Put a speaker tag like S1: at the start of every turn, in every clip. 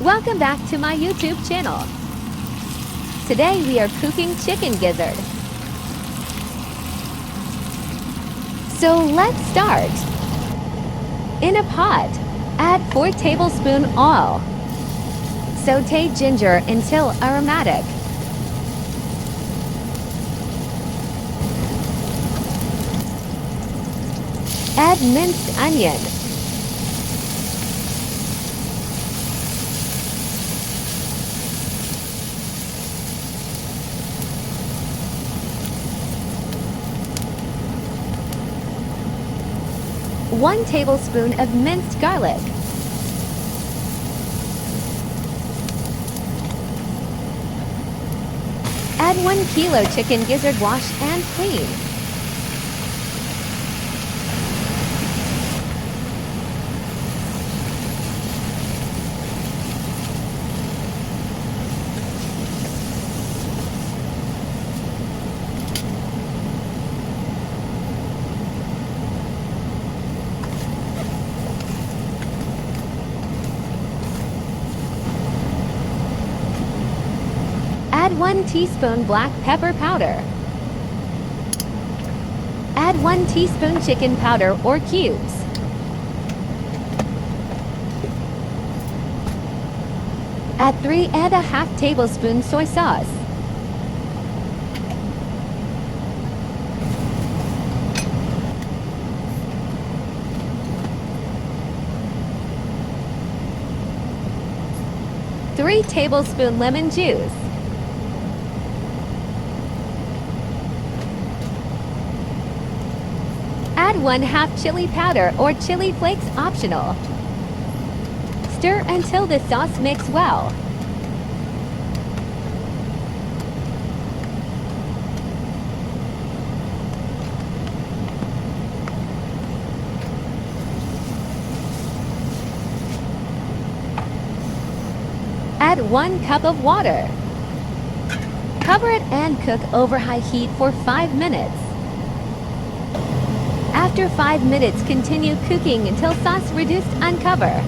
S1: Welcome back to my YouTube channel. Today we are cooking chicken gizzard. So let's start. In a pot, add 4 tablespoons oil. Sauté ginger until aromatic. Add minced onion. One tablespoon of minced garlic. Add 1 kilo chicken gizzard washed and cleaned. Add 1 teaspoon black pepper powder. Add 1 teaspoon chicken powder or cubes. Add 3½ tablespoons soy sauce. Three tablespoons lemon juice. Add 1/2 chili powder or chili flakes optional. Stir until the sauce mix well. Add 1 cup of water. Cover it and cook over high heat for 5 minutes. After 5 minutes, continue cooking until sauce reduced. Uncover.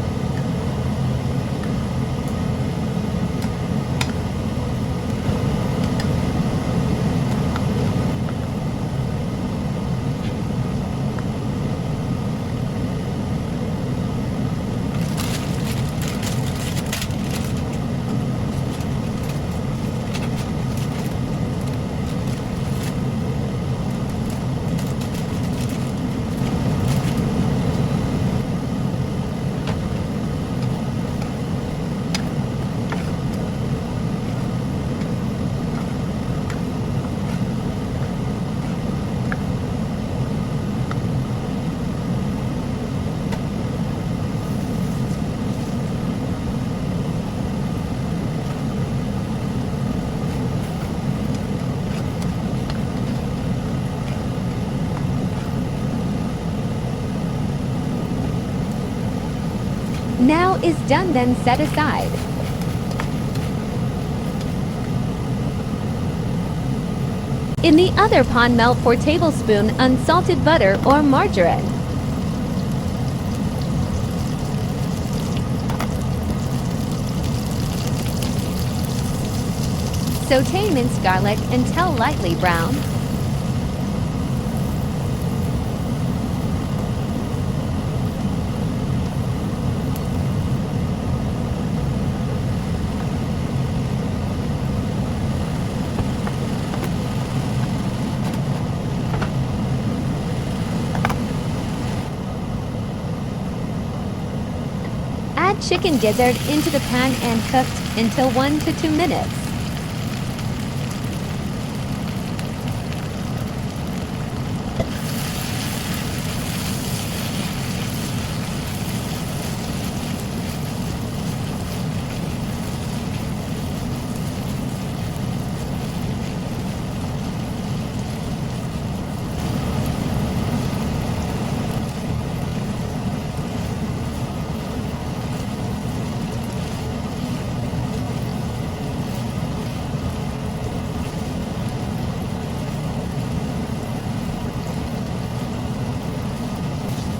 S1: Now is done, then set aside. In the other pan, melt 4 tablespoons unsalted butter or margarine. Sauté minced garlic until lightly brown. Add chicken gizzard into the pan and cooked until 1 to 2 minutes.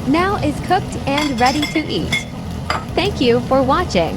S1: Now is cooked and ready to eat. Thank you for watching.